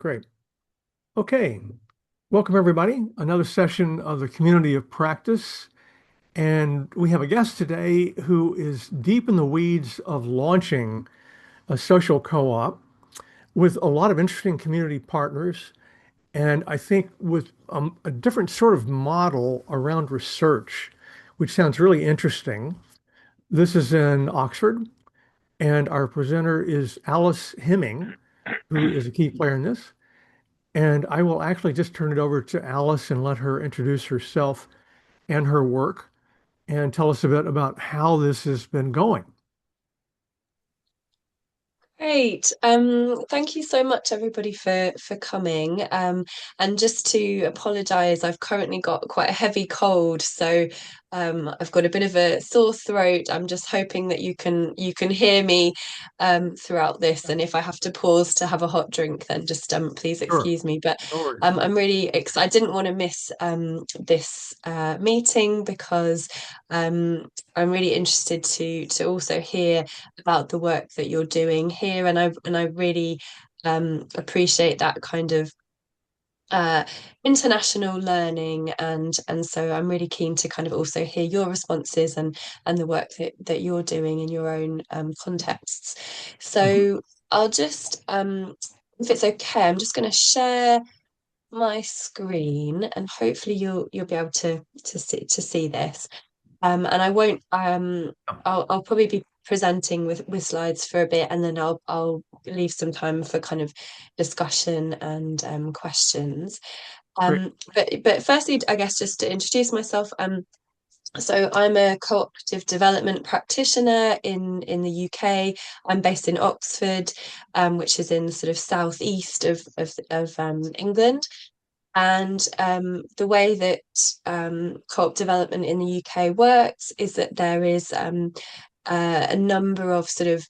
Great. Okay. Welcome, everybody. Another session of the Community of Practice. And we have a guest today who is deep in the weeds of launching a social co-op with a lot of interesting community partners. And I think with a different sort of model around research, which sounds really interesting. This is in Oxford, and our presenter is Alice Hemming, who is a key player in this. And I will actually just turn it over to Alice and let her introduce herself and her work and tell us a bit about how this has been going. Great. Thank you so much, everybody, for coming. And just to apologise, I've currently got quite a heavy cold, so I've got a bit of a sore throat. I'm just hoping that you can hear me throughout this, and if I have to pause to have a hot drink, then just please Sure. excuse me. But No worries. I'm really excited. I didn't want to miss this meeting because I'm really interested to also hear about the work that you're doing here, and I really appreciate that kind of uh, international learning, and so I'm really keen to kind of also hear your responses and the work that you're doing in your own contexts. Mhm. So I'll just if it's okay, I'm just going to share my screen, and hopefully you'll be able to see this. And I won't I'll probably be presenting with slides for a bit, and then I'll leave some time for kind of discussion and questions. Great. But firstly, I guess just to introduce myself, so I'm a cooperative development practitioner in the UK. I'm based in Oxford, which is in the sort of southeast of England. And the way that co-op development in the UK works is that there is a number of sort of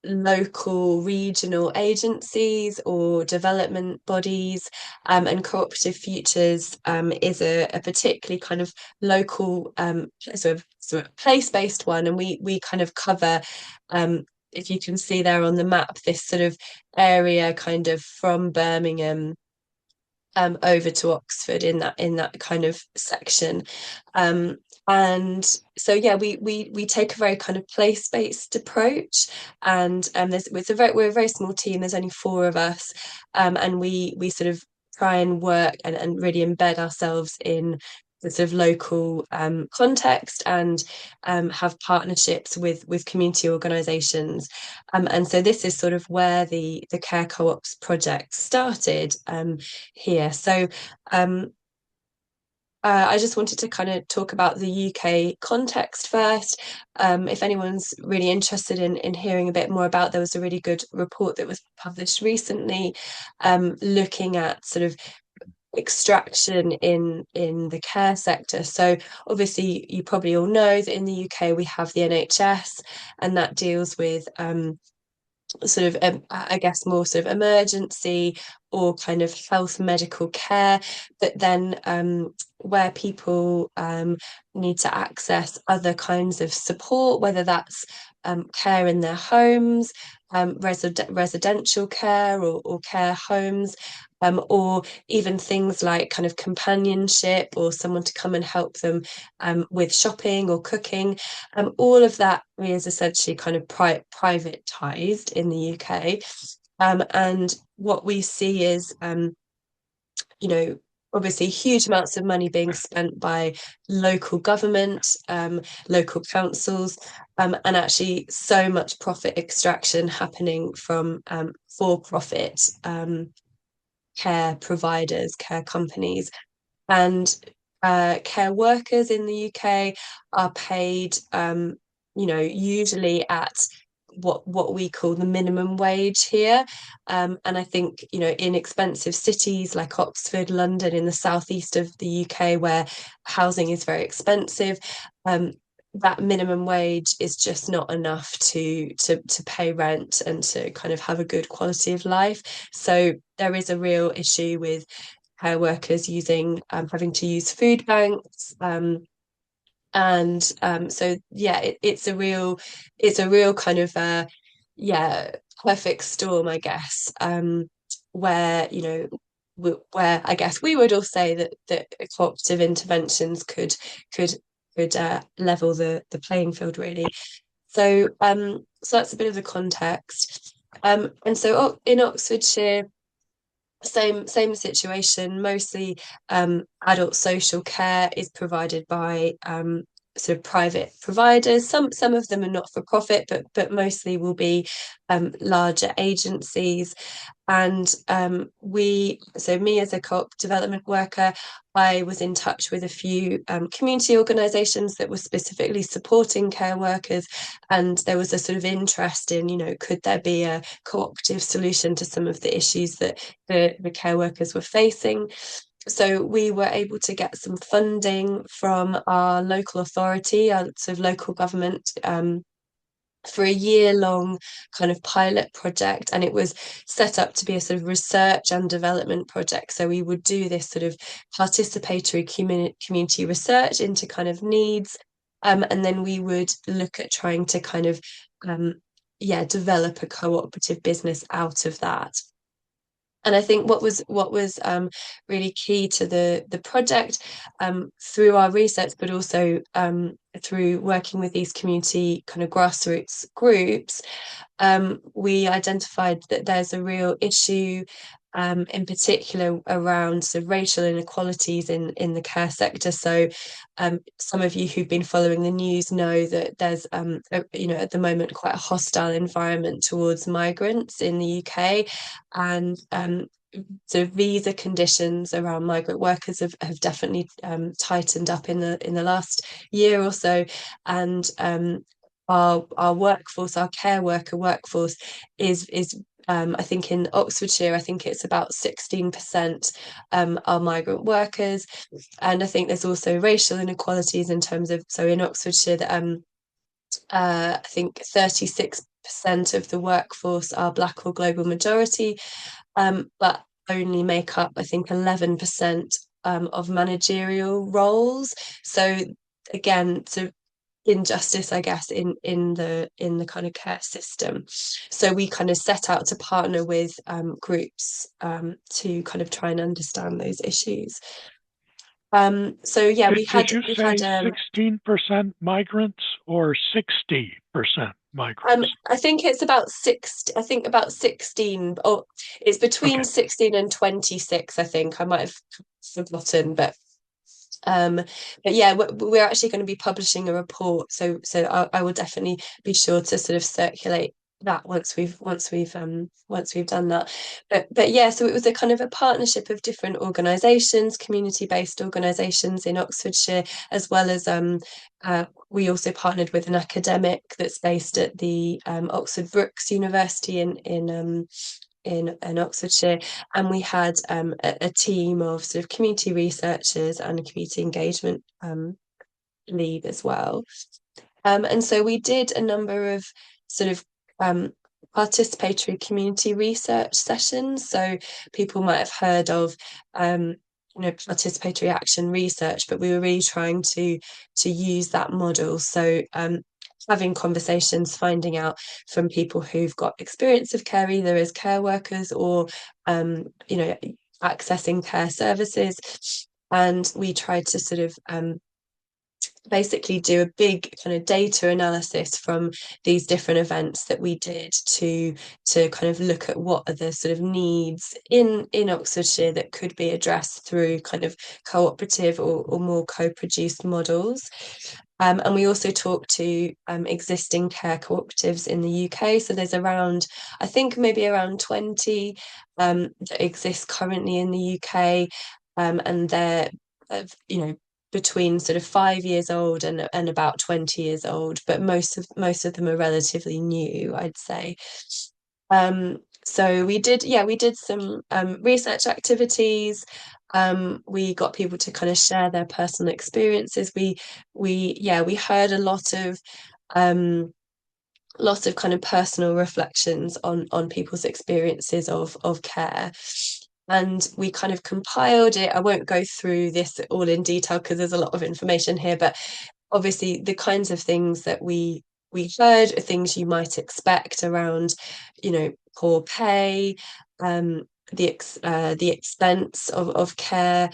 local regional agencies or development bodies, and cooperative futures is a particularly kind of local sort of place-based one, and we kind of cover, if you can see there on the map, this sort of area kind of from Birmingham over to Oxford in that kind of section. Um, and so yeah, we take a very kind of place-based approach, and we're a very small team. There's only four of us, and we sort of try and work and really embed ourselves in the sort of local context, and have partnerships with community organisations, and so this is sort of where the Care Co-ops project started here. So um, I just wanted to kind of talk about the UK context first. If anyone's really interested in hearing a bit more about, there was a really good report that was published recently, looking at sort of extraction in the care sector. So obviously you probably all know that in the UK we have the NHS, and that deals with sort of I guess more sort of emergency or kind of health medical care, but then where people need to access other kinds of support, whether that's care in their homes, residential care, or care homes, or even things like kind of companionship or someone to come and help them with shopping or cooking. All of that is essentially kind of privatized in the UK. And what we see is, you know, obviously huge amounts of money being spent by local government, local councils, and actually so much profit extraction happening from for-profit care providers, care companies. And care workers in the UK are paid, usually at what we call the minimum wage here. And I think, in expensive cities like Oxford, London, in the southeast of the UK, where housing is very expensive, um, that minimum wage is just not enough to pay rent and to kind of have a good quality of life. So there is a real issue with care workers having to use food banks, and so yeah, it's a real kind of yeah, perfect storm, I guess. where, where I guess we would all say that cooperative interventions could level the playing field really. So that's a bit of the context. And so in Oxfordshire, same situation. Mostly adult social care is provided by sort of private providers. Some of them are not for profit, but mostly will be larger agencies. And so me as a co-op development worker, I was in touch with a few community organisations that were specifically supporting care workers, and there was a sort of interest in, could there be a cooperative solution to some of the issues that the care workers were facing. So we were able to get some funding from our local authority, our sort of local government, for a year-long kind of pilot project, and it was set up to be a sort of research and development project. So we would do this sort of participatory community research into kind of needs, and then we would look at trying to kind of develop a cooperative business out of that. And I think what was really key to the project, through our research, but also through working with these community kind of grassroots groups, we identified that there's a real issue, in particular around sort of racial inequalities in the care sector. So some of you who've been following the news know that there's at the moment quite a hostile environment towards migrants in the UK, and sort of visa conditions around migrant workers have definitely tightened up in the last year or so. And our workforce, our care worker workforce, is I think in Oxfordshire, I think it's about 16% are migrant workers. And I think there's also racial inequalities in terms of, so in Oxfordshire, I think 36% of the workforce are Black or global majority, but only make up, I think, 11% of managerial roles. So again, sort of injustice, I guess, in the kind of care system. So we kind of set out to partner with groups to kind of try and understand those issues. So yeah, Did, we did had you we had say 16% migrants or 60% migrants? I think it's about six. I think about 16, or it's between Okay. 16 and 26. I think I might have forgotten, um, but yeah, we're actually going to be publishing a report, so I will definitely be sure to sort of circulate that once we've done that. But yeah, so it was a kind of a partnership of different organisations, community-based organisations in Oxfordshire, as well as we also partnered with an academic that's based at the Oxford Brookes University in Oxfordshire, and we had a team of sort of community researchers and a community engagement lead as well. And so we did a number of sort of participatory community research sessions. So people might have heard of participatory action research, but we were really trying to use that model. So having conversations, finding out from people who've got experience of care, either as care workers or accessing care services. And we tried to sort of basically do a big kind of data analysis from these different events that we did to kind of look at what are the sort of needs in Oxfordshire that could be addressed through kind of cooperative or more co-produced models. And we also talked to existing care cooperatives in the UK. So there's around, I think maybe around 20 that exist currently in the UK, and they're between sort of 5 years old and about 20 years old, but most of them are relatively new, I'd say. So we did some research activities. We got people to kind of share their personal experiences. We heard a lot of kind of personal reflections on people's experiences of care. And we kind of compiled it. I won't go through this all in detail because there's a lot of information here, but obviously the kinds of things that we heard are things you might expect around, poor pay, the expense of care,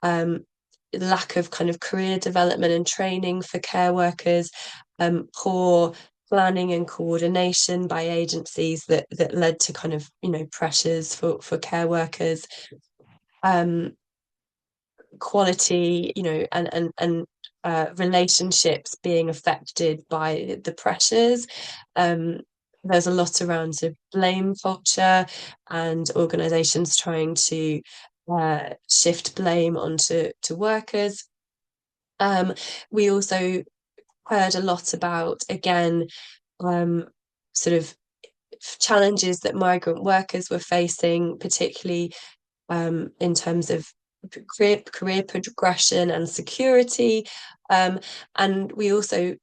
lack of kind of career development and training for care workers, poor planning and coordination by agencies that led to kind of, you know, pressures for care workers, quality, you know, and relationships being affected by the pressures. There's a lot around sort of blame culture and organisations trying to shift blame onto workers. We also heard a lot about, again, sort of challenges that migrant workers were facing, particularly in terms of career progression and security. And we also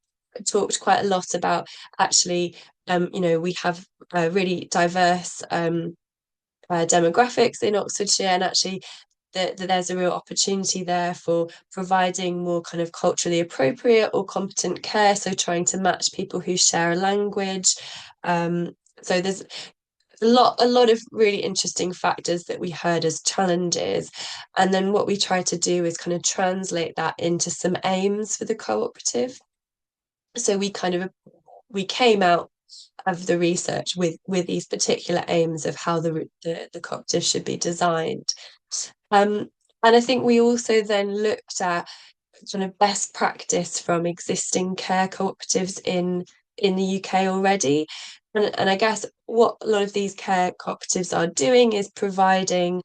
talked quite a lot about, actually, you know, we have really diverse demographics in Oxfordshire, and actually that there's a real opportunity there for providing more kind of culturally appropriate or competent care, so trying to match people who share a language. So there's a lot of really interesting factors that we heard as challenges, and then what we try to do is kind of translate that into some aims for the cooperative. So we came out of the research with these particular aims of how the cooperative should be designed. And I think we also then looked at kind of best practice from existing care cooperatives in the UK already. And I guess what a lot of these care cooperatives are doing is providing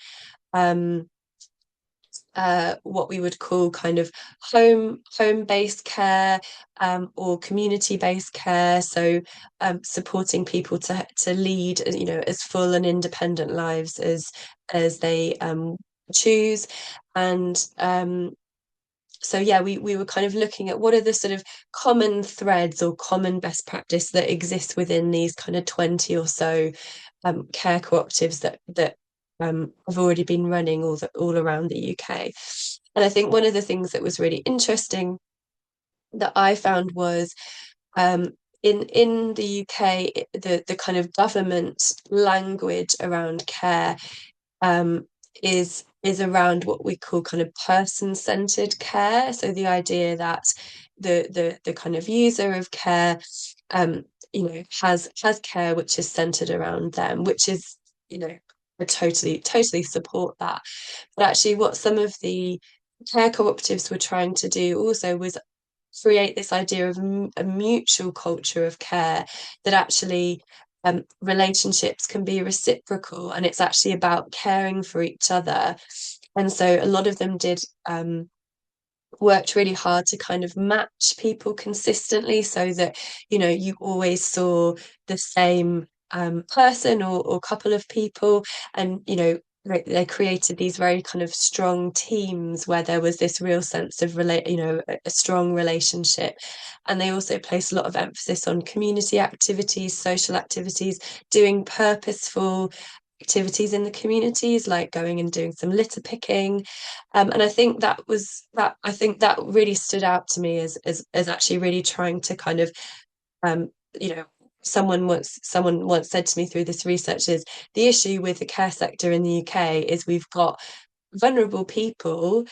what we would call kind of home-based care, or community-based care. So supporting people to lead, you know, as full and independent lives as they choose. And so yeah, we were kind of looking at what are the sort of common threads or common best practice that exists within these kind of 20 or so care cooperatives that have already been running all around the UK. And I think one of the things that was really interesting that I found was, in the UK, the kind of government language around care is around what we call kind of person-centered care. So the idea that the kind of user of care, you know, has care which is centered around them, which is, you know, I totally support that. But actually, what some of the care cooperatives were trying to do also was create this idea of a mutual culture of care, that actually relationships can be reciprocal, and it's actually about caring for each other. And so a lot of them did worked really hard to kind of match people consistently, so that, you know, you always saw the same person or couple of people, and, you know, they created these very kind of strong teams where there was this real sense of a strong relationship. And they also placed a lot of emphasis on community activities, social activities, doing purposeful activities in the communities, like going and doing some litter picking. And I think that really stood out to me as actually really trying to kind of, you know, someone once said to me through this research is, the issue with the care sector in the UK is we've got vulnerable people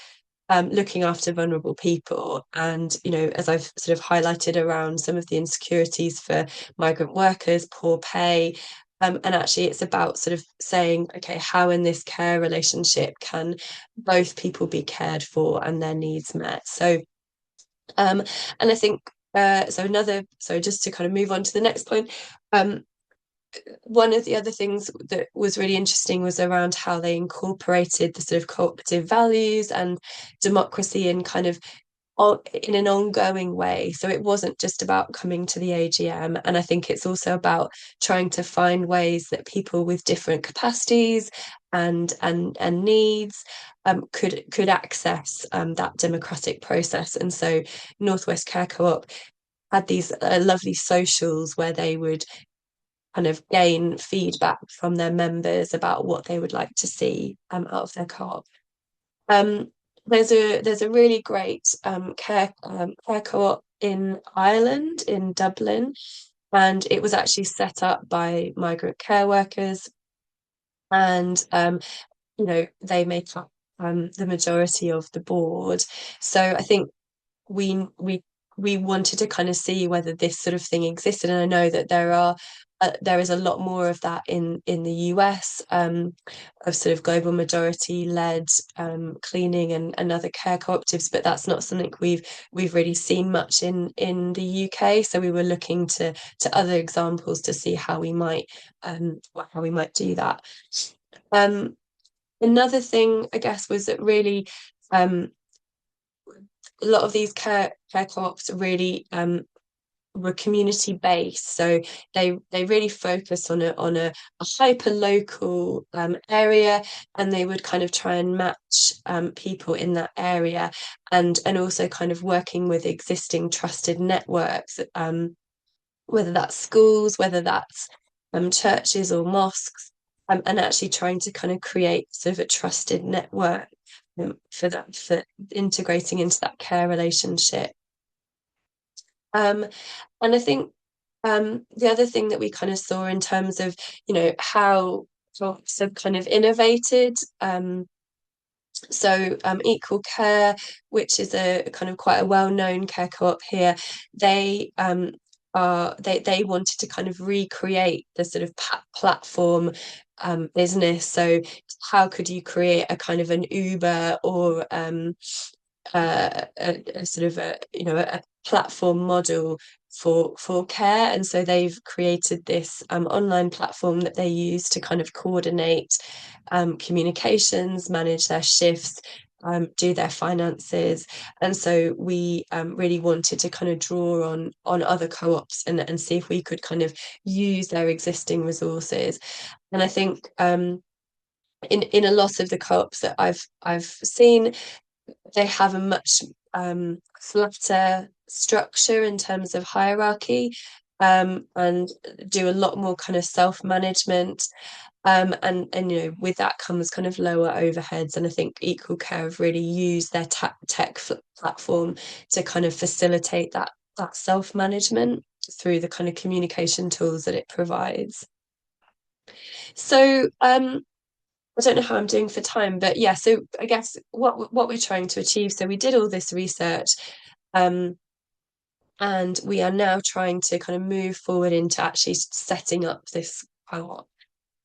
looking after vulnerable people. And, you know, as I've sort of highlighted around some of the insecurities for migrant workers, poor pay, and actually it's about sort of saying, okay, how in this care relationship can both people be cared for and their needs met? So, and I think, so just to kind of move on to the next point, one of the other things that was really interesting was around how they incorporated the sort of cooperative values and democracy in kind of in an ongoing way. So it wasn't just about coming to the AGM. And I think it's also about trying to find ways that people with different capacities and needs could access that democratic process. And so Northwest Care Co-op had these lovely socials where they would kind of gain feedback from their members about what they would like to see out of their co-op. There's a really great care co-op in Ireland, in Dublin, and it was actually set up by migrant care workers. and they make up the majority of the board. So I think we we we wanted to kind of see whether this sort of thing existed, and I know that there is a lot more of that in the US, of sort of global majority led cleaning and other care cooperatives, but that's not something we've really seen much in the UK. So we were looking to other examples to see how we might do that. Another thing, I guess, was that really a lot of these care co-ops really were community based, so they really focus on a hyper local area, and they would kind of try and match people in that area, and also kind of working with existing trusted networks, whether that's schools, whether that's churches or mosques, and actually trying to kind of create sort of a trusted network for integrating into that care relationship. And I think the other thing that we kind of saw in terms of, how co-ops have kind of innovated. Equal Care, which is a kind of quite a well-known care co-op here, they they wanted to kind of recreate the sort of platform business. So how could you create a kind of an Uber or a sort of a platform model for care, and so they've created this online platform that they use to kind of coordinate communications, manage their shifts, do their finances. And so we really wanted to kind of draw on other co-ops and see if we could kind of use their existing resources. And I think in a lot of the co-ops that I've seen, they have a much flatter structure in terms of hierarchy, and do a lot more kind of self-management, and with that comes kind of lower overheads. And I think Equal Care have really used their tech platform to kind of facilitate that self-management through the kind of communication tools that it provides. So I don't know how I'm doing for time, but yeah, so I guess what we're trying to achieve, so we did all this research, and we are now trying to kind of move forward into actually setting up this co-op.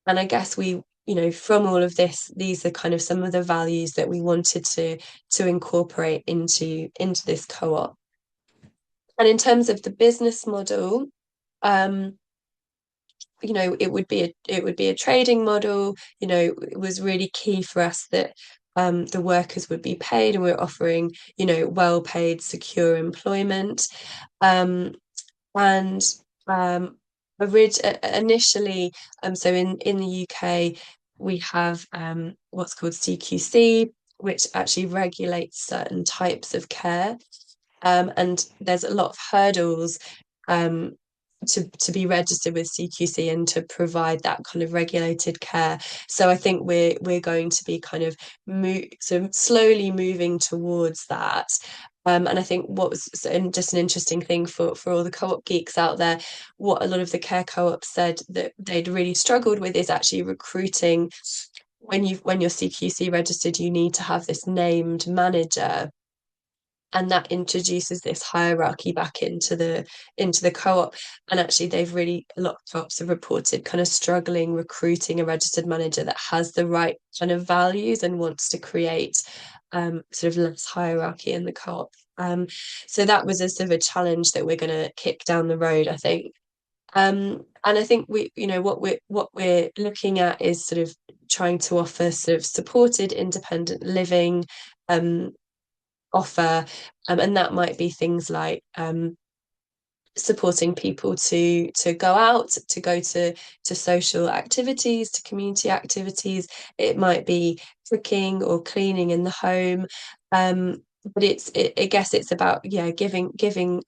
And I guess from all of this, these are kind of some of the values that we wanted to incorporate into this co-op. And in terms of the business model, it would be a trading model. It was really key for us that the workers would be paid, and we're offering well-paid, secure employment. And initially, so in the UK, we have what's called CQC, which actually regulates certain types of care, and there's a lot of hurdles to be registered with CQC and to provide that kind of regulated care. So I think we're going to be kind of slowly moving towards that. And I think what was just an interesting thing for all the co-op geeks out there, what a lot of the care co-ops said that they'd really struggled with is actually recruiting. When you're CQC registered, you need to have this named manager, and that introduces this hierarchy back into the co-op. And actually a lot of co-ops have reported kind of struggling recruiting a registered manager that has the right kind of values and wants to create sort of less hierarchy in the co-op. So that was a sort of a challenge that we're going to kick down the road, I think. And I think what we're looking at is sort of trying to offer sort of supported independent living offer, and that might be things like supporting people to go out, to go to social activities, to community activities. It might be cooking or cleaning in the home, but I guess it's about giving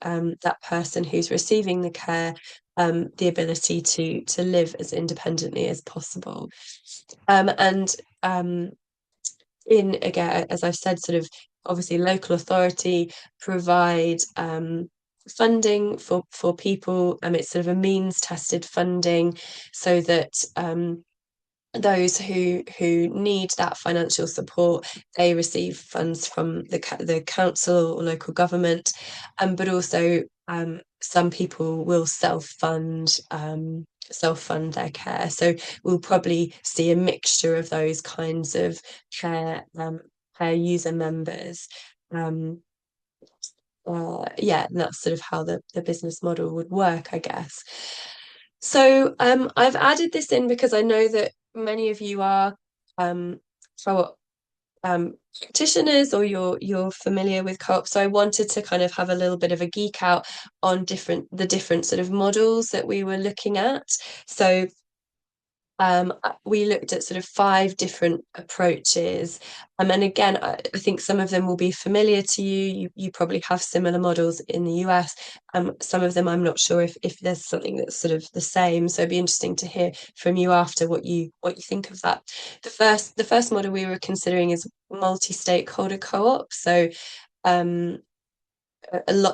that person who's receiving the care the ability to live as independently as possible. And again, as I've said, sort of obviously local authority provide funding for people. It's sort of a means tested funding, so that those who need that financial support, they receive funds from the council or local government, but also some people will self-fund their care. So we'll probably see a mixture of those kinds of care user members. Yeah, and that's sort of how the business model would work, I guess. So I've added this in because I know that many of you are co-op practitioners, or you're familiar with co-op. So I wanted to kind of have a little bit of a geek out on the different sort of models that we were looking at. So we looked at sort of 5 different approaches. And again, I think some of them will be familiar to you. You probably have similar models in the US. Some of them I'm not sure if there's something that's sort of the same. So it'd be interesting to hear from you after what you think of that. The first model we were considering is multi-stakeholder co-op. So there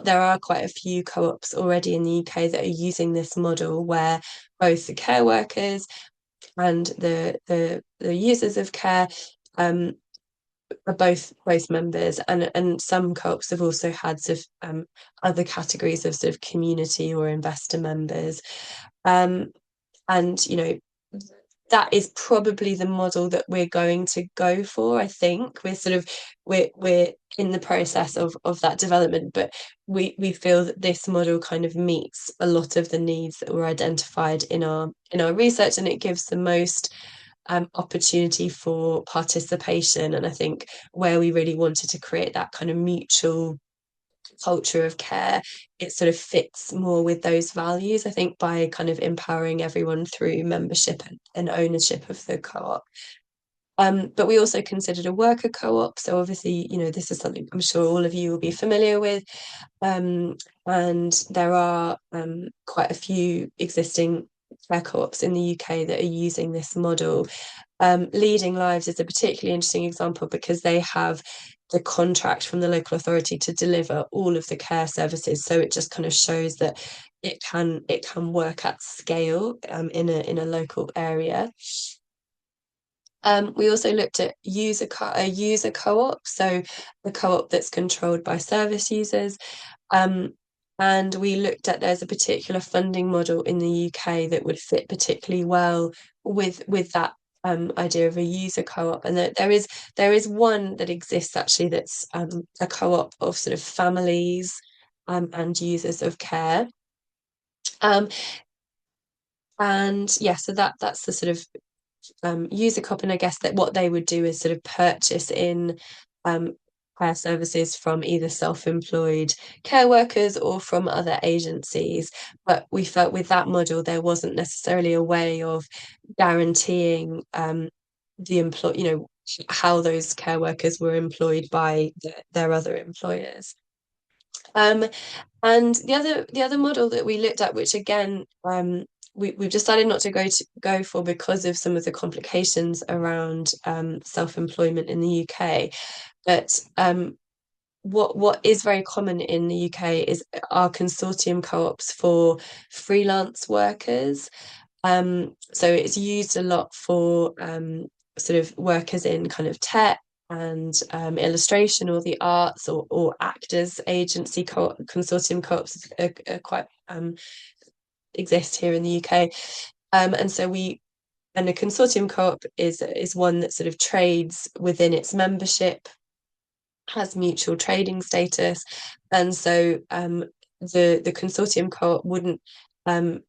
are quite a few co-ops already in the UK that are using this model, where both the care workers and the users of care are both members, and some co-ops have also had sort of other categories of sort of community or investor members, and that is probably the model that we're going to go for. I think we're in the process of that development, but we feel that this model kind of meets a lot of the needs that were identified in our research, and it gives the most opportunity for participation. And I think where we really wanted to create that kind of mutual culture of care, it sort of fits more with those values, I think, by kind of empowering everyone through membership and ownership of the co-op. But we also considered a worker co-op. So obviously, this is something I'm sure all of you will be familiar with. And there are quite a few existing care co-ops in the UK that are using this model. Leading Lives is a particularly interesting example because they have the contract from the local authority to deliver all of the care services. So it just kind of shows that it can work at scale in a local area. We also looked at a user co-op, so the co-op that's controlled by service users. And we looked at, there's a particular funding model in the UK that would fit particularly well with that idea of a user co-op. And there is one that exists actually that's a co-op of sort of families and users of care. And yeah, so that's the sort of user co-op, and I guess that what they would do is sort of purchase in care services from either self-employed care workers or from other agencies. But we felt with that model there wasn't necessarily a way of guaranteeing how those care workers were employed by their other employers. And the other model that we looked at, which again we've decided not to go for because of some of the complications around self-employment in the UK. But what is very common in the UK is our consortium co-ops for freelance workers. So it's used a lot for sort of workers in kind of tech and illustration or the arts, or actors agency consortium co-ops are quite exist here in the UK. And a consortium co-op is one that sort of trades within its membership, has mutual trading status, and so the consortium co-op wouldn't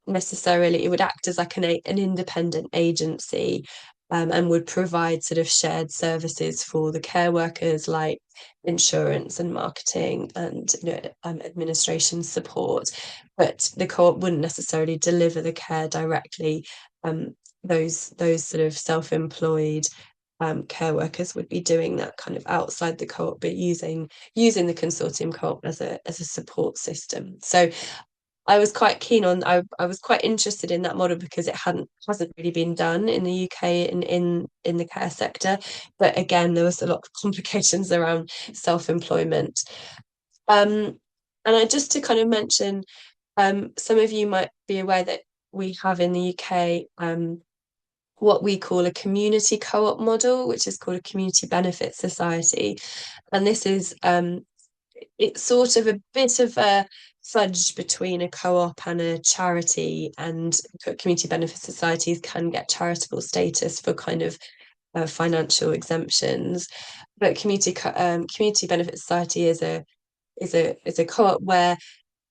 necessarily, it would act as like an independent agency, and would provide sort of shared services for the care workers, like insurance and marketing and administration support. But the co-op wouldn't necessarily deliver the care directly. Those sort of self-employed care workers would be doing that kind of outside the co-op, but using the consortium co-op as a support system. So I was quite keen on, I was quite interested in that model because it hasn't really been done in the UK in the care sector. But again, there was a lot of complications around self-employment. And just to kind of mention, some of you might be aware that we have in the UK what we call a community co-op model, which is called a community benefit society. And this is it's sort of a bit of a fudge between a co-op and a charity, and community benefit societies can get charitable status for kind of financial exemptions. But community benefit society is a co-op where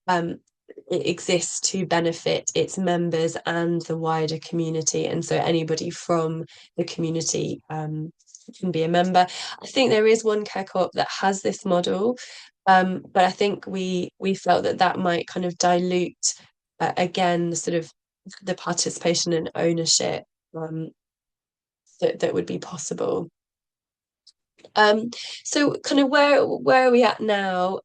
it exists to benefit its members and the wider community, and so anybody from the community can be a member. I think there is one care co-op that has this model, but I think we felt that that might kind of dilute again sort of the participation and ownership that would be possible. So kind of where are we at now?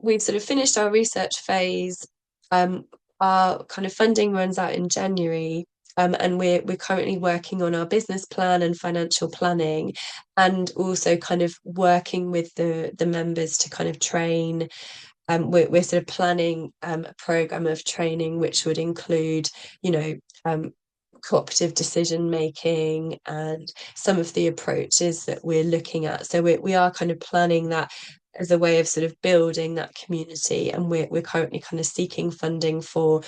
We've sort of finished our research phase. Our kind of funding runs out in January, and we're currently working on our business plan and financial planning, and also kind of working with the members to kind of train. We're sort of planning a program of training which would include, you know, cooperative decision making and some of the approaches that we're looking at. So we are kind of planning that as a way of sort of building that community, and we're currently kind of seeking funding for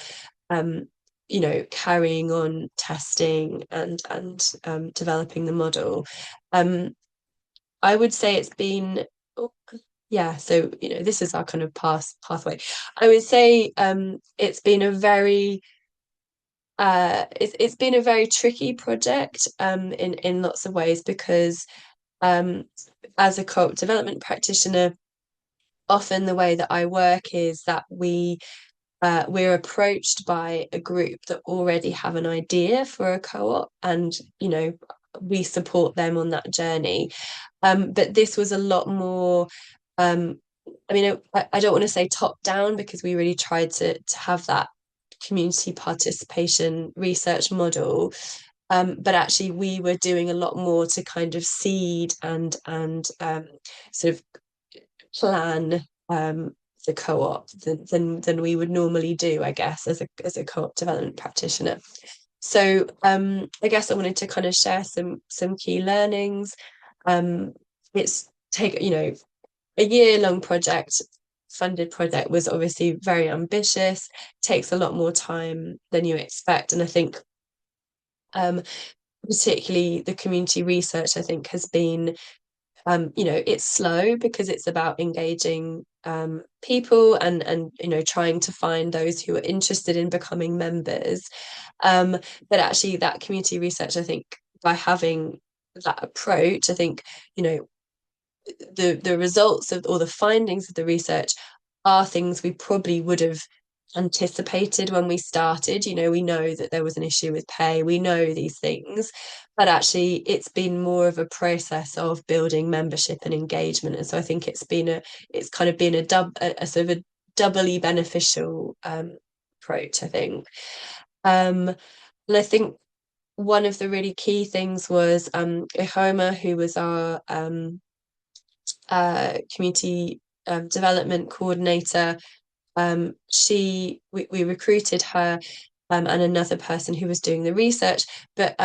you know, carrying on testing and developing the model. I would say it's been yeah, so you know, this is our kind of pathway. I would say it's been a very it's been a very tricky project in lots of ways, because as a co-op development practitioner, often the way that I work is that we're approached by a group that already have an idea for a co-op, and you know, we support them on that journey. But this was a lot more I mean, I don't want to say top down, because we really tried to have that community participation research model. But actually, we were doing a lot more to kind of seed and sort of plan the co-op than we would normally do, I guess, as a co-op development practitioner. So I guess I wanted to kind of share some key learnings. It's you know, a year-long funded project was obviously very ambitious, takes a lot more time than you expect. And I think particularly the community research, I think, has been you know, it's slow because it's about engaging people and you know, trying to find those who are interested in becoming members. But actually that community research, I think, by having that approach, I think, you know, the results of or the findings of the research are things we probably would have anticipated when we started. You know, we know that there was an issue with pay, we know these things, but actually it's been more of a process of building membership and engagement. And so I think it's kind of been a sort of a doubly beneficial approach, I think. And I think one of the really key things was Ihoma, who was our community development coordinator. We recruited her and another person who was doing the research, but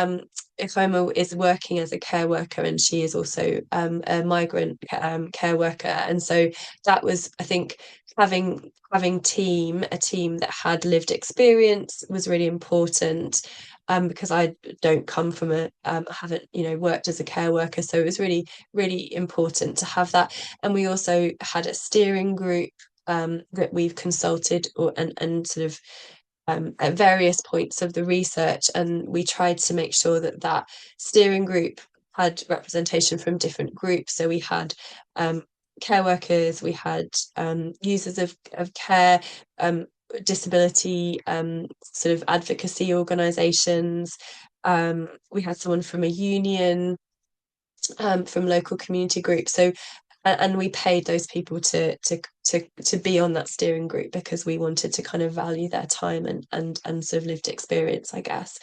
Ifoma is working as a care worker, and she is also a migrant care worker. And so that was, I think, having a team that had lived experience was really important. Because I don't come from haven't, you know, worked as a care worker, so it was really, really important to have that. And we also had a steering group that we've consulted and sort of at various points of the research, and we tried to make sure that that steering group had representation from different groups. So we had care workers, we had users of care, disability sort of advocacy organisations. We had someone from a union, from local community groups. So and we paid those people to be on that steering group because we wanted to kind of value their time and sort of lived experience, I guess.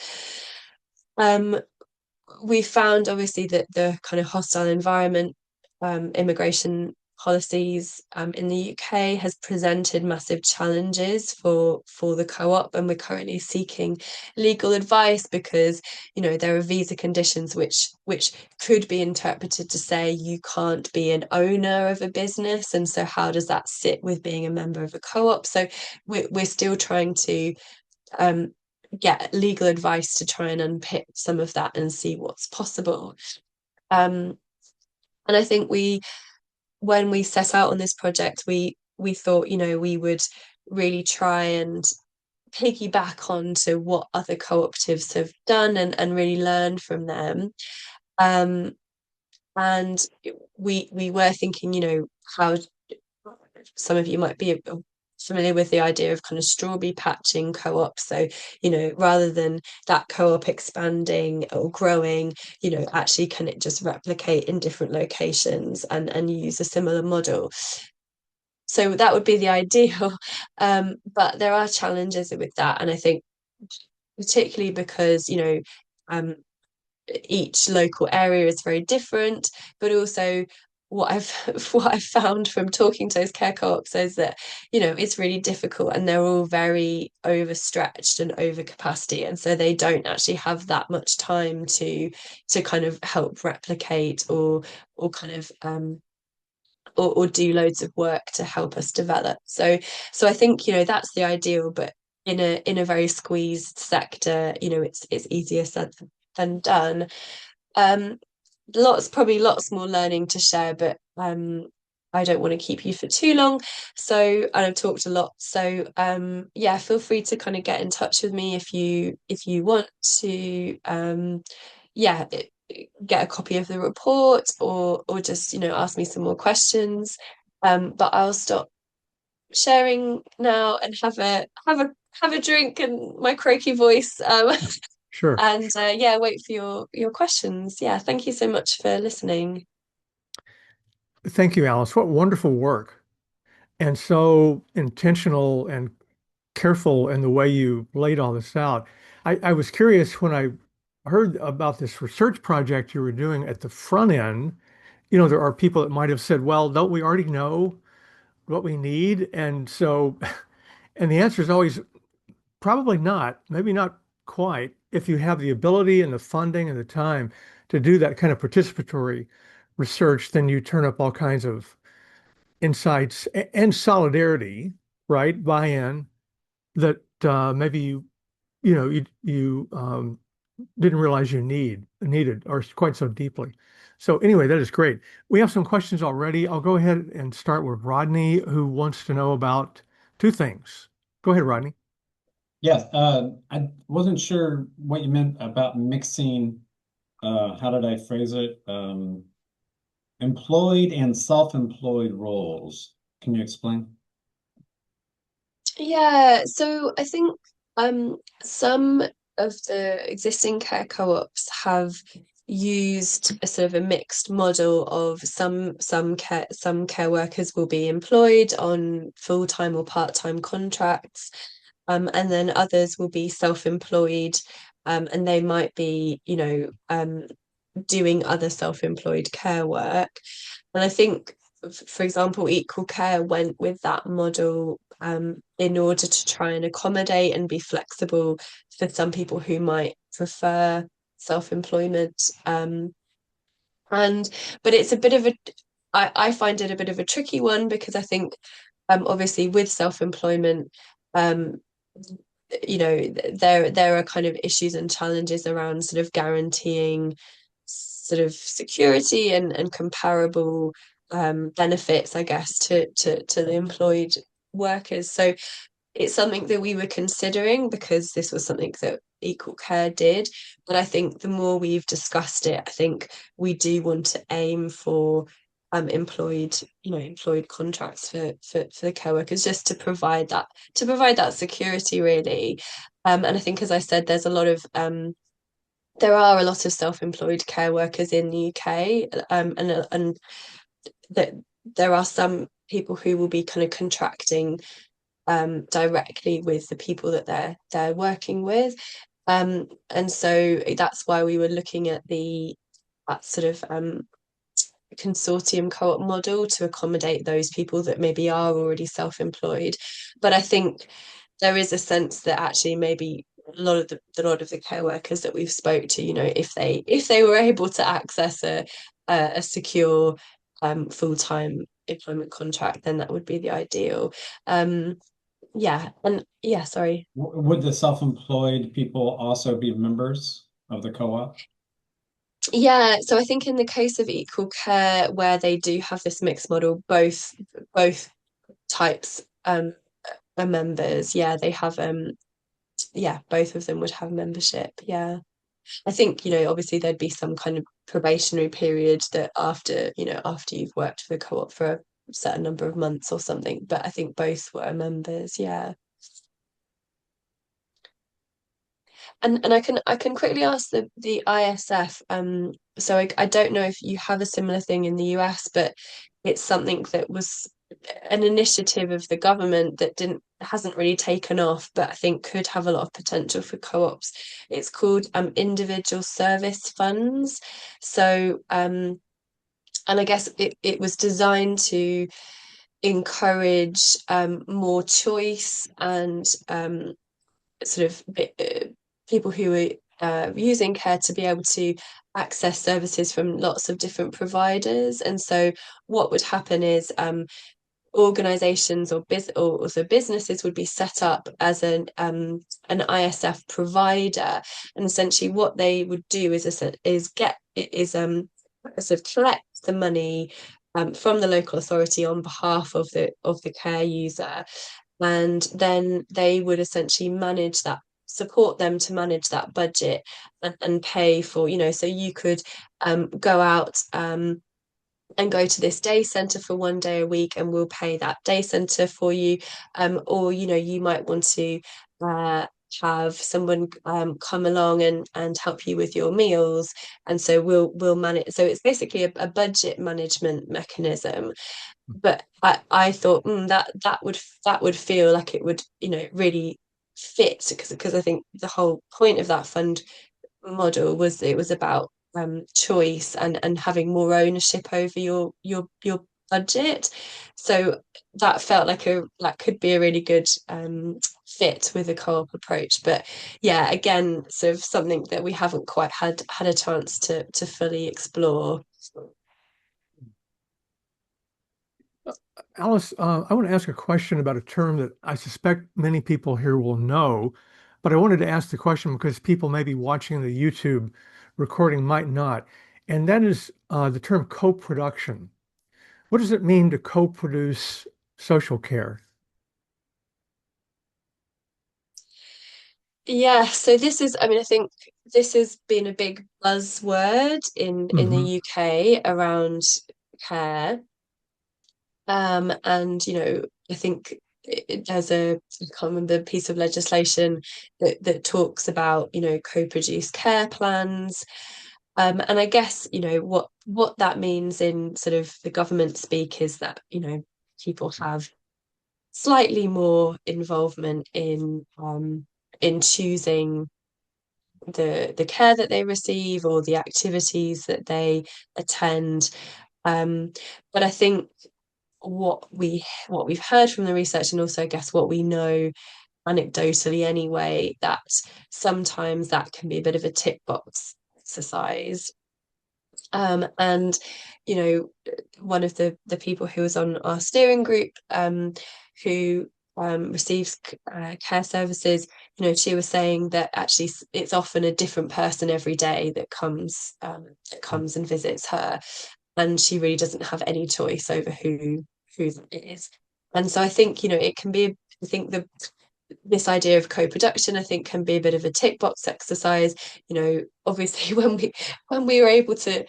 We found obviously that the kind of hostile environment, immigration policies in the UK has presented massive challenges for the co-op, and we're currently seeking legal advice because there are visa conditions which could be interpreted to say you can't be an owner of a business, and so how does that sit with being a member of a co-op? So we're still trying to get legal advice to try and unpick some of that and see what's possible. And I think when we set out on this project, we thought, we would really try and piggyback onto what other cooperatives have done and really learn from them. And we were thinking, how some of you might be familiar with the idea of kind of strawberry patching co-op. So, rather than that co-op expanding or growing, actually can it just replicate in different locations and use a similar model? So that would be the ideal. But there are challenges with that. And I think particularly because, um, each local area is very different, but also what I've what I've found from talking to those care co-ops is that it's really difficult, and they're all very overstretched and over capacity, and so they don't actually have that much time to kind of help replicate or kind of or do loads of work to help us develop. So I think that's the ideal, but in a very squeezed sector, it's easier said than done. Probably lots more learning to share, but I don't want to keep you for too long. So, and I've talked a lot. So yeah, feel free to kind of get in touch with me if you want to yeah, get a copy of the report or just ask me some more questions. But I'll stop sharing now and have a drink and my croaky voice. Sure. And yeah, wait for your questions. Yeah, thank you so much for listening. Thank you, Alice. What wonderful work. And so intentional and careful in the way you laid all this out. I was curious when I heard about this research project you were doing at the front end. There are people that might have said, well, don't we already know what we need? And so, and the answer is always probably not, maybe not quite. If you have the ability and the funding and the time to do that kind of participatory research, then you turn up all kinds of insights and solidarity, right? Buy-in that maybe you didn't realize you needed or quite so deeply. So anyway, that is great. We have some questions already. I'll go ahead and start with Rodney, who wants to know about two things. Go ahead, Rodney. Yes, I wasn't sure what you meant about mixing, how did I phrase it? Employed and self-employed roles. Can you explain? Yeah, so I think some of the existing care co-ops have used a sort of a mixed model of some care workers will be employed on full-time or part-time contracts, and then others will be self-employed, and they might be, doing other self-employed care work. And I think, for example, Equal Care went with that model in order to try and accommodate and be flexible for some people who might prefer self-employment. And but it's a bit of I find it a bit of a tricky one because I think obviously with self-employment, um, there are kind of issues and challenges around sort of guaranteeing sort of security and comparable benefits, I guess, to the employed workers. So it's something that we were considering because this was something that Equal Care did. But I think the more we've discussed it, I think we do want to aim for employed contracts for the care workers, just to provide that security really. And I think, as I said, there are a lot of self-employed care workers in the UK, and that there are some people who will be kind of contracting directly with the people that they're working with, and so that's why we were looking at that sort of consortium co-op model to accommodate those people that maybe are already self-employed. But I think there is a sense that actually maybe a lot of the care workers that we've spoke to, if they were able to access a secure full-time employment contract, then that would be the ideal. Sorry. Would the self-employed people also be members of the co-op? Yeah, so I think in the case of equal care, where they do have this mixed model, both types are members. Yeah, they have both of them would have membership. Yeah. I think, obviously there'd be some kind of probationary period that after you've worked for the co-op for a certain number of months or something, but I think both were members. Yeah. And I can quickly ask the ISF. So I don't know if you have a similar thing in the US, but it's something that was an initiative of the government that hasn't really taken off, but I think could have a lot of potential for co-ops. It's called individual service funds. So and I guess it was designed to encourage more choice and sort of people who are using care to be able to access services from lots of different providers. And so what would happen is organizations or businesses would be set up as an ISF provider, and essentially what they would do is sort of collect the money from the local authority on behalf of the care user, and then they would essentially support them to manage that budget and pay for, so you could go out and go to this day centre for 1 day a week and we'll pay that day centre for you, or you might want to have someone come along and help you with your meals, and so we'll manage. So it's basically a budget management mechanism. But I thought that would feel like it would really fit, because I think the whole point of that fund model was it was about choice and having more ownership over your budget. So that felt like could be a really good fit with a co-op approach. But yeah, again, sort of something that we haven't quite had a chance to fully explore. Alice, I want to ask a question about a term that I suspect many people here will know, but I wanted to ask the question because people may be watching the YouTube recording might not, and that is the term co-production. What does it mean to co-produce social care? Yeah, so I think this has been a big buzzword in the UK around care. And I think there's I can't remember, a piece of legislation that talks about co-produced care plans. And I guess what that means in sort of the government speak is that people have slightly more involvement in choosing the care that they receive or the activities that they attend. But I think what we've heard from the research, and also I guess what we know anecdotally anyway, that sometimes that can be a bit of a tick box exercise. And one of the people who was on our steering group, who receives care services, she was saying that actually it's often a different person every day that comes and visits her, and she really doesn't have any choice over who that is. And so I think it can be, I think this idea of co-production, I think, can be a bit of a tick box exercise. Obviously when we were able to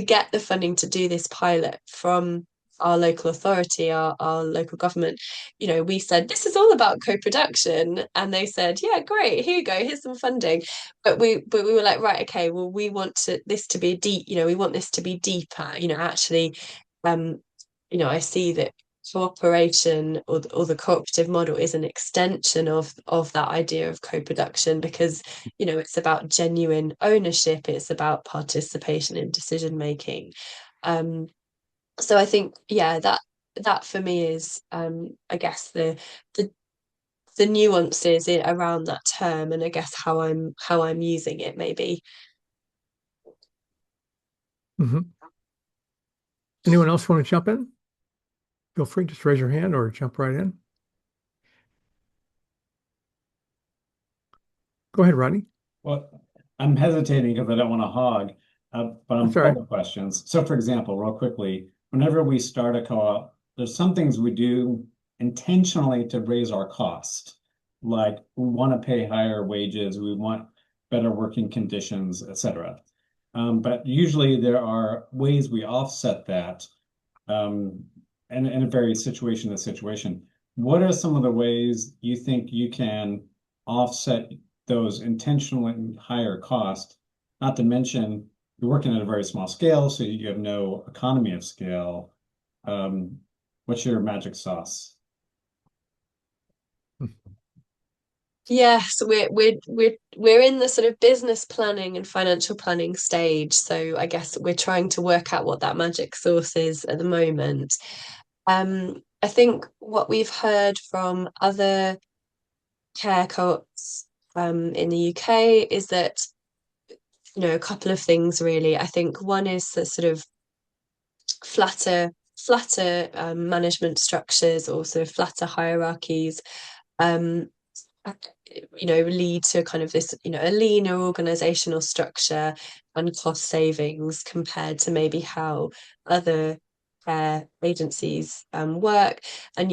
get the funding to do this pilot from our local authority, our local government, we said this is all about co-production, and they said, yeah, great, here you go, here's some funding. But we were like, right, okay, well, we want this to be deep, we want this to be deeper, actually. I see that cooperation or the cooperative model is an extension of that idea of co-production, because it's about genuine ownership, it's about participation in decision making. So I think, yeah, that for me is, I guess the nuances around that term, and I guess how I'm using it maybe. Mhm. Anyone else want to jump in? Feel free, just raise your hand or jump right in. Go ahead, Rodney. Well, I'm hesitating because I don't want to hog, but I'm That's all full right. of questions. So, for example, real quickly, whenever we start a co-op, there's some things we do intentionally to raise our cost. Like we want to pay higher wages, we want better working conditions, etc. But usually there are ways we offset that, um, and it varies situation to situation. What are some of the ways you think you can offset those intentionally higher costs? Not to mention, you're working at a very small scale, so you have no economy of scale. Um, what's your magic sauce? Yeah, so we're in the sort of business planning and financial planning stage. So I guess we're trying to work out what that magic sauce is at the moment. I think what we've heard from other care co-ops in the UK is that, a couple of things really. I think one is the sort of flatter management structures, or sort of flatter hierarchies. Um, lead to kind of this, a leaner organizational structure and cost savings compared to maybe how other agencies work. And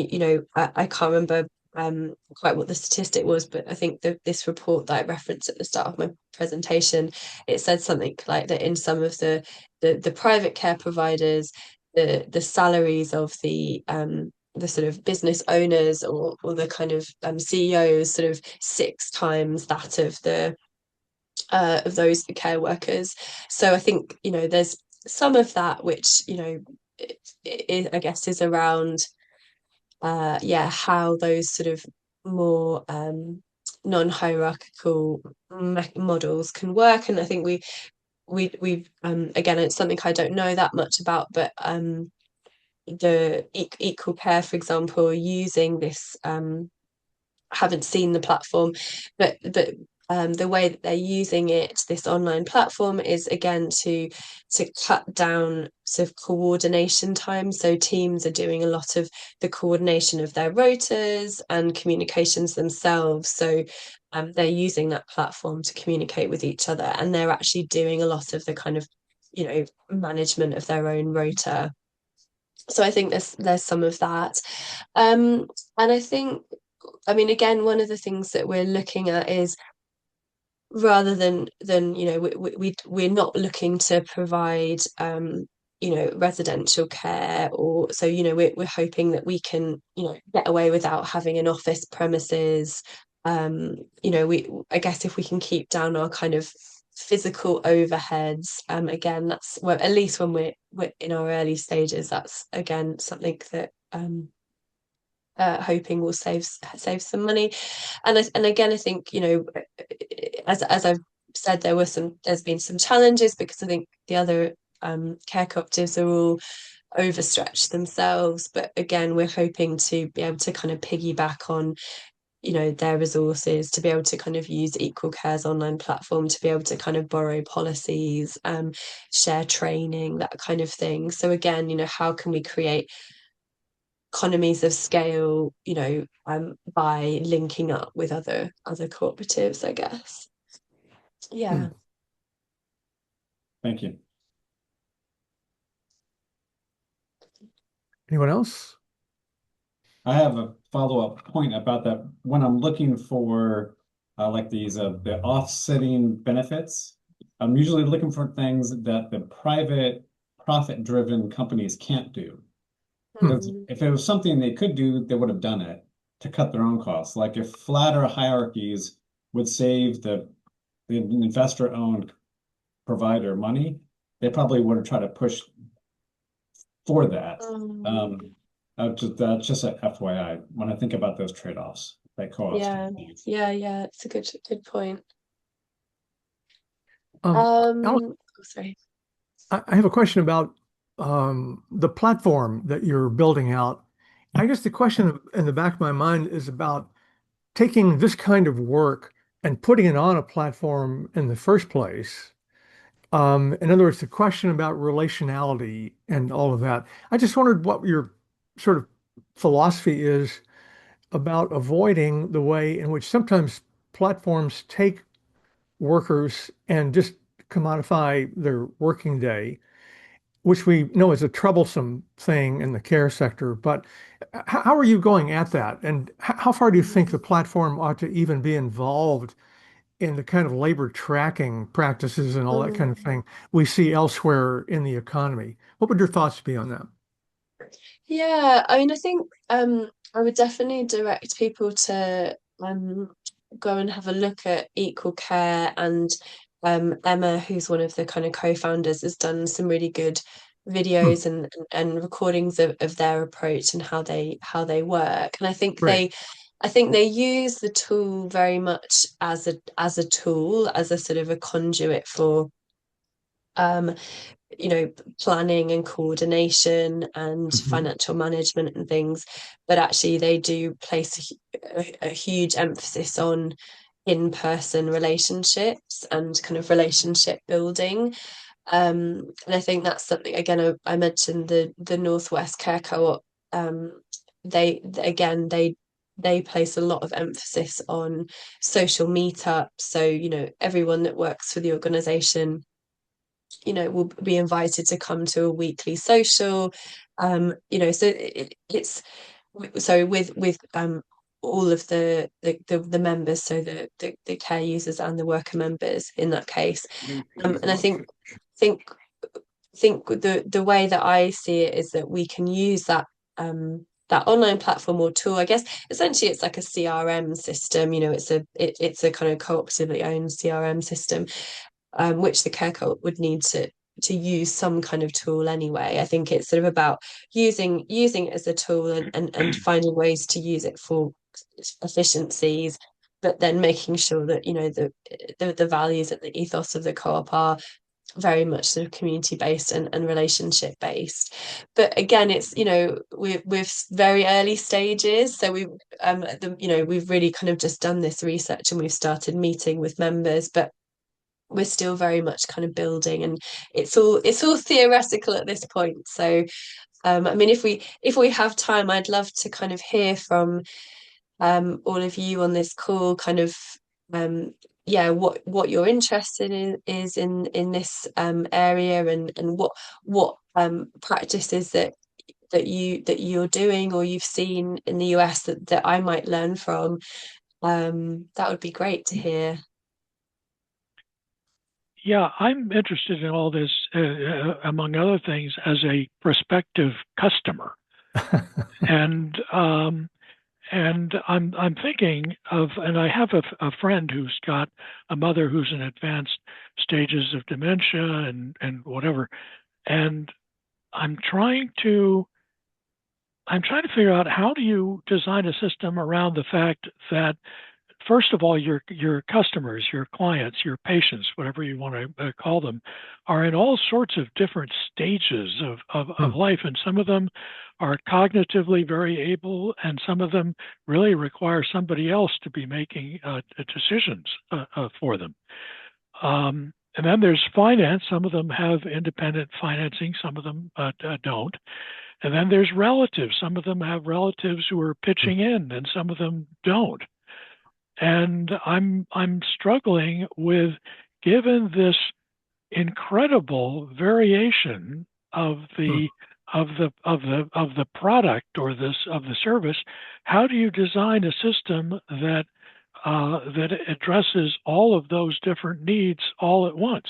I can't remember quite what the statistic was, but I think this report that I referenced at the start of my presentation, it said something like that in some of the private care providers, the salaries of the sort of business owners, or the kind of CEOs, sort of 6 times that of those care workers. So I think there's some of that which I guess is around how those sort of more non-hierarchical models can work. And I think we've again, it's something I don't know that much about, but the equal care, for example, using this, haven't seen the platform, but the way that they're using it, this online platform, is again to cut down sort of coordination time. So teams are doing a lot of the coordination of their rotas and communications themselves. So they're using that platform to communicate with each other, and they're actually doing a lot of the kind of management of their own rota. So I think there's some of that. And I think, I mean, again, one of the things that we're looking at is, rather than we're not looking to provide residential care, or so we're hoping that we can get away without having an office premises. We, I guess, if we can keep down our kind of physical overheads, again, that's, well, at least when we're in our early stages, that's again something that hoping will save some money. And again, I think as I've said, there's been some challenges, because I think the other care cooperatives are all overstretched themselves. But again, we're hoping to be able to kind of piggyback on their resources, to be able to kind of use Equal Care's online platform to be able to kind of borrow policies, share training, that kind of thing. So again, how can we create economies of scale, by linking up with other cooperatives, I guess. Yeah. Thank you. Anyone else? I have a follow-up point about that. When I'm looking for like these the offsetting benefits, I'm usually looking for things that the private profit-driven companies can't do. Because if it was something they could do, they would have done it to cut their own costs. Like if flatter hierarchies would save the investor-owned provider money, they probably would have tried to push for that. That's just an FYI when I think about those trade-offs that co-ops yeah can use. yeah it's a good point. Alex, Sorry. I have a question about the platform that you're building out. I guess the question in the back of my mind is about taking this kind of work and putting it on a platform in the first place. In other words, the question about relationality and all of that. I just wondered what your sort of philosophy is about avoiding the way in which sometimes platforms take workers and just commodify their working day, which we know is a troublesome thing in the care sector. But how are you going at that? And how far do you think the platform ought to even be involved in the kind of labor tracking practices and all that kind of thing we see elsewhere in the economy? What would your thoughts be on that? Yeah, I mean, I think I would definitely direct people to go and have a look at Equal Care, and Emma, who's one of the kind of co-founders, has done some really good Hmm, videos and recordings of their approach and how they work. And great. I think they use the tool very much as a tool, as a sort of a conduit for um you know, planning and coordination and Mhm. financial management and things, but actually they do place a huge emphasis on in-person relationships and kind of relationship building. And I think that's something, again, I mentioned the Northwest Care Co-op. Again, they place a lot of emphasis on social meetups. So, everyone that works for the organization, will be invited to come to a weekly social. So it's so with all of the members, so the care users and the worker members in that case. And I think think the way that I see it is that we can use that online platform or tool. I guess essentially it's like a CRM system. It's a kind of cooperatively owned CRM system, which the care co would need to use some kind of tool anyway. I think it's sort of about using it as a tool, and finding ways to use it for efficiencies, but then making sure that the values and the ethos of the co-op are very much sort of community based and relationship based. But again, it's we're very early stages, so we've really kind of just done this research and we've started meeting with members, but we're still very much kind of building, and it's all theoretical at this point. So I mean, if we have time, I'd love to kind of hear from all of you on this call, kind of um yeah, what you're interested in is in this area, and what practices that you're doing or you've seen in the US that I might learn from. That would be great to hear. Yeah, I'm interested in all this, among other things, as a prospective customer, and I'm thinking of, and I have a friend who's got a mother who's in advanced stages of dementia and whatever, and I'm trying to I'm trying to figure out how do you design a system around the fact that, first of all, your customers, your clients, your patients, whatever you want to call them, are in all sorts of different stages of Hmm, life, and some of them are cognitively very able, and some of them really require somebody else to be making decisions for them. And then there's finance. Some of them have independent financing, some of them don't. And then there's relatives. Some of them have relatives who are hmm, pitching in, and some of them don't. And I'm struggling with, given this incredible variation of hmm. the product or this of the service, how do you design a system that addresses all of those different needs all at once?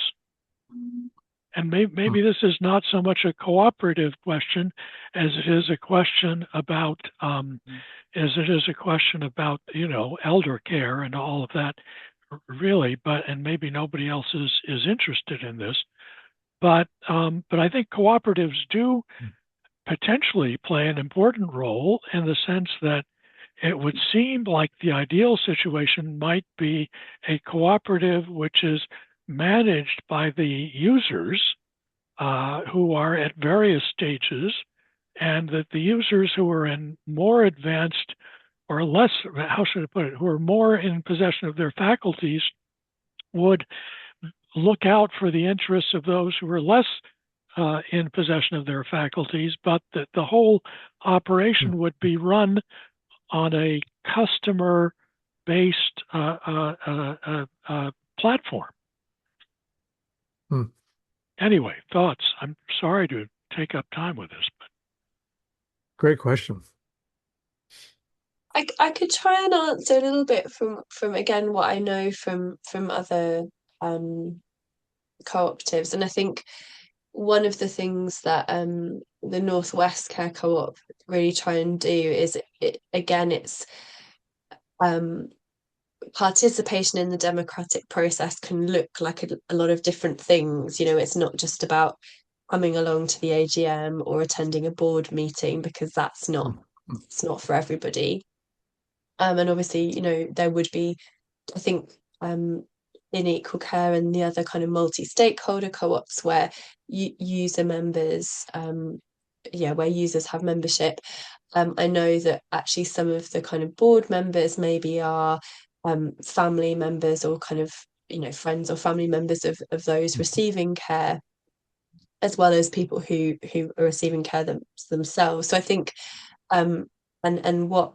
And Hmm. maybe this is not so much a cooperative question as it is a question about elder care and all of that, really. And maybe nobody else is interested in this. But I think cooperatives do potentially play an important role, in the sense that it would seem like the ideal situation might be a cooperative which is managed by the users, who are at various stages, and that the users who are in more advanced or less, how should I put it, who are more in possession of their faculties would look out for the interests of those who are less in possession of their faculties, but that the whole operation would be run on a customer-based platform. Hmm. Anyway, thoughts? I'm sorry to take up time with this, but Great question. I could try and answer a little bit from again what I know from other cooperatives, and I think one of the things that the Northwest Care Co-op really try and do is it's participation in the democratic process can look like a lot of different things. It's not just about coming along to the AGM or attending a board meeting, because that's not it's not for everybody. And obviously, there would be, I think, in Equal Care and the other kind of multi-stakeholder co-ops where user members, where users have membership. I know that actually some of the kind of board members maybe are family members or kind of, friends or family members of those receiving care, as well as people who are receiving care themselves. So I think and what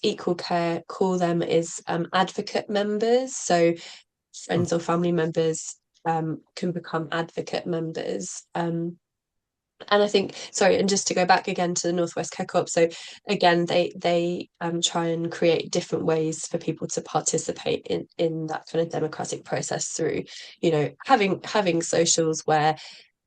Equal Care call them is advocate members. So friends or family members can become advocate members. And I think, sorry, and just to go back again to the Northwest Care Co-op, so again, they try and create different ways for people to participate in that kind of democratic process through, having socials where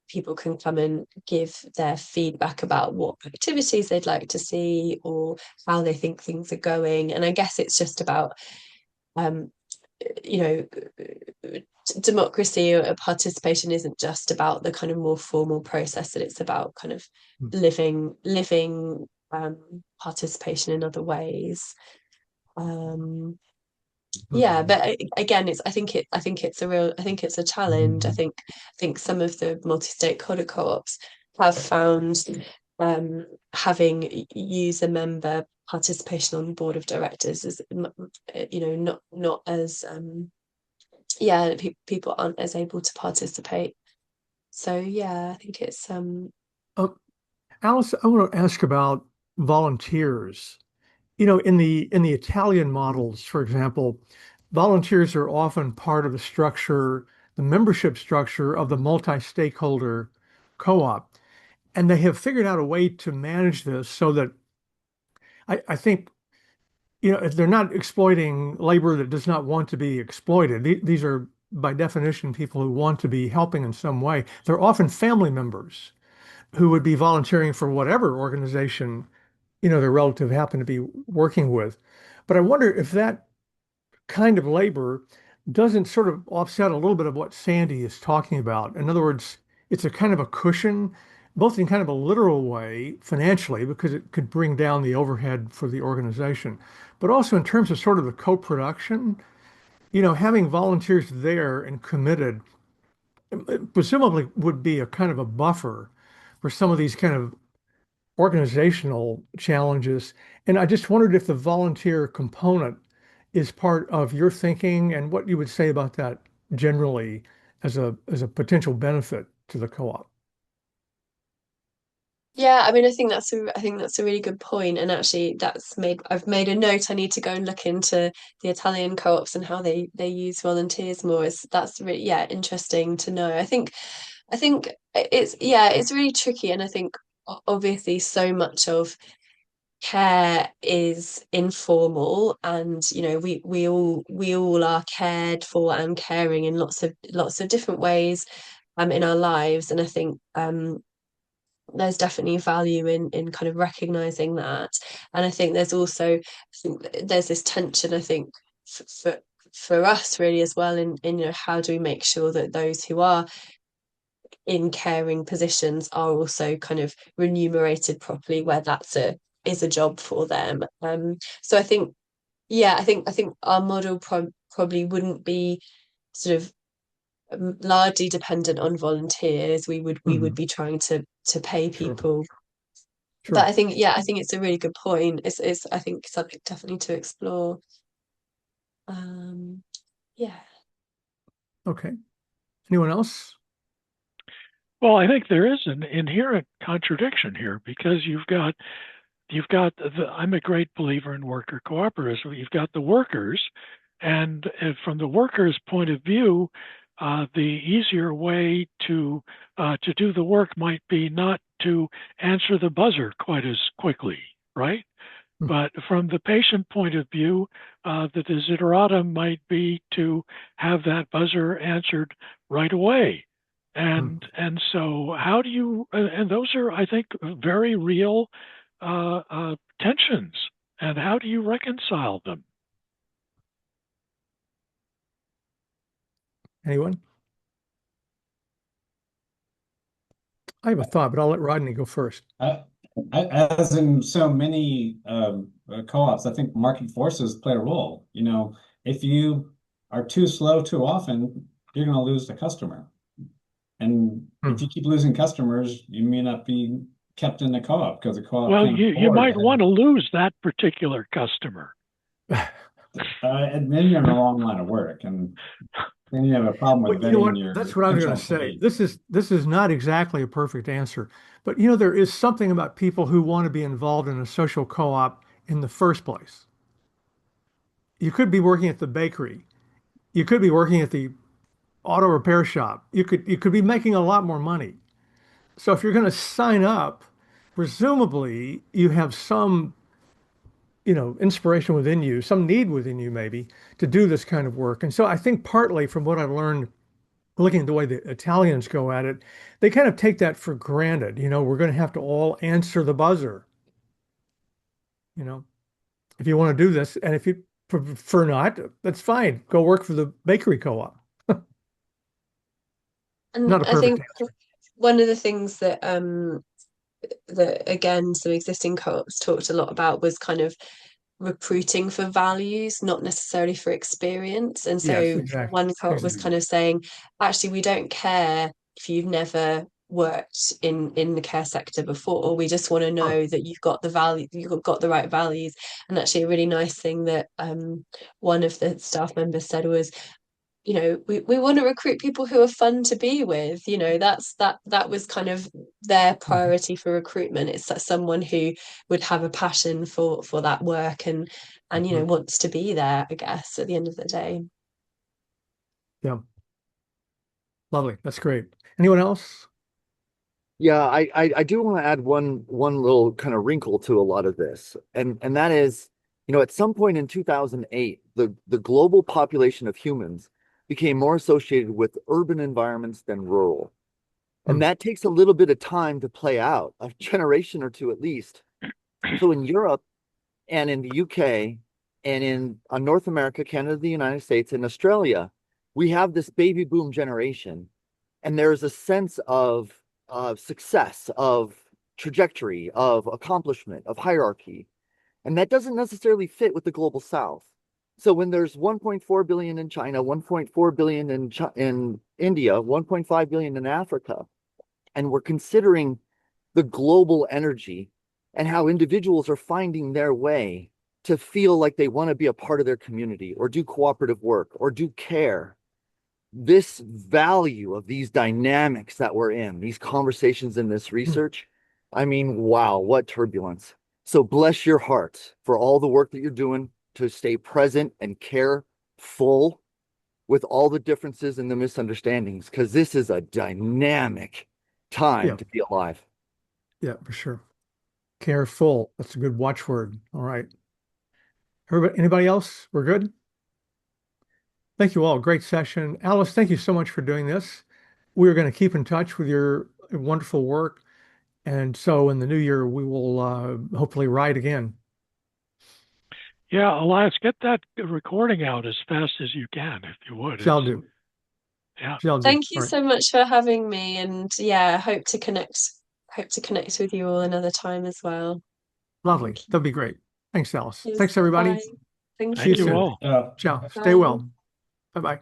people can come and give their feedback about what activities they'd like to see or how they think things are going. And I guess it's just about, democracy or participation isn't just about the kind of more formal process, that it's about kind of living participation in other ways. But again, I think it's a challenge. I think some of the multi-stakeholder co-ops have found having user member participation on the board of directors is, not as people aren't as able to participate. So I think it's Alice, I want to ask about volunteers. In the Italian models, for example, volunteers are often part of the structure, the membership structure of the multi-stakeholder co-op. And they have figured out a way to manage this so that I think, they're not exploiting labor that does not want to be exploited. These are, by definition, people who want to be helping in some way. They're often family members who would be volunteering for whatever organization, their relative happen to be working with. But I wonder if that kind of labor doesn't sort of offset a little bit of what Sandy is talking about. In other words, it's a kind of a cushion, both in kind of a literal way financially, because it could bring down the overhead for the organization, but also in terms of sort of the co-production, having volunteers there and committed, presumably would be a kind of a buffer for some of these kind of organizational challenges. And I just wondered if the volunteer component is part of your thinking and what you would say about that generally as a potential benefit to the co-op. Yeah, I mean, I think that's a really good point, and actually, I've made a note. I need to go and look into the Italian co-ops and how they use volunteers more. That's really interesting to know. I think it's really tricky, and I think obviously so much of care is informal, and we all are cared for and caring in lots of different ways in our lives, and I think there's definitely value in kind of recognizing that. And I think there's this tension, I think, for us really as well in how do we make sure that those who are in caring positions are also kind of remunerated properly where is a job for them. So I think I think our model probably wouldn't be sort of largely dependent on volunteers. We would Mhm. be trying to pay Sure. people. But Sure. I think, I think it's a really good point. It's I think something definitely to explore. Um, yeah. Okay. Anyone else? Well, I think there is an inherent contradiction here because I'm a great believer in worker cooperatives. You've got the workers, and from the workers' point of view, the easier way to do the work might be not to answer the buzzer quite as quickly, right? Mm. But from the patient point of view, the desideratum might be to have that buzzer answered right away. And so how do you, and those are, I think, very real tensions. And how do you reconcile them? Anyone? I have a thought, but I'll let Rodney go first. I, as in so many co-ops, I think market forces play a role. You know, if you are too slow too often, you're going to lose the customer. And if Hmm. you keep losing customers, you may not be kept in the co-op because the co-op Well, can't you afford might to want to lose that particular customer. and then you're in the wrong line of work, and then you have a problem Well, with you know vetting what? your That's what I was going potential to say. employees. This is not exactly a perfect answer, but you know, there is something about people who want to be involved in a social co-op in the first place. You could be working at the bakery. You could be working at the auto repair shop. You could be making a lot more money. So if you're going to sign up, presumably you have some, inspiration within you, some need within you maybe to do this kind of work. And so I think partly from what I've learned looking at the way the Italians go at it, they kind of take that for granted. We're going to have to all answer the buzzer, you know, if you want to do this. And if you prefer not, that's fine. Go work for the bakery co-op. And Not a I perfect think answer. one of the things that again some existing co-ops talked a lot about was kind of recruiting for values, not necessarily for experience. And Yes, so exactly. one co-op was Exactly. kind of saying, actually, we don't care if you've never worked in the care sector before. We just want to Sure. know that you've got the value, you've got the right values. And actually, a really nice thing that one of the staff members said was, we want to recruit people who are fun to be with. That was kind of their Mhm. priority for recruitment. It's that someone who would have a passion for that work and Mhm. wants to be there, I guess, at the end of the day. Yeah, lovely. That's great. Anyone else? Yeah, I do want to add one little kind of wrinkle to a lot of this. And that is, at some point in 2008, the global population of humans became more associated with urban environments than rural. Hmm. And that takes a little bit of time to play out, a generation or two at least. So in Europe and in the UK and in North America, Canada, the United States, and Australia, we have this baby boom generation. And there's a sense of success, of trajectory, of accomplishment, of hierarchy. And that doesn't necessarily fit with the global South. So when there's 1.4 billion in China, 1.4 billion in India, 1.5 billion in Africa, and we're considering the global energy and how individuals are finding their way to feel like they want to be a part of their community or do cooperative work or do care, this value of these dynamics that we're in, these conversations in this Hmm. research, I mean, wow, what turbulence. So bless your heart for all the work that you're doing to stay present and careful with all the differences and the misunderstandings, because this is a dynamic time Yeah, to be alive. yeah, for sure. Careful. That's a good watchword. All right. Everybody, anybody else? We're good? Thank you all. Great session. Alice, thank you so much for doing this. We're going to keep in touch with your wonderful work. And so in the new year, we will hopefully ride again. Yeah, Elias, get that recording out as fast as you can, if you would. Shall do. Yeah. Shall do. Thank you All right. so much for having me, and yeah, hope to connect with you all another time as well. Lovely. Thank That'd be great. Thanks, Alice. you. Thanks, everybody. Bye. Thank See you Thank you soon. you. all. Ciao. Stay Bye. well. Bye-bye.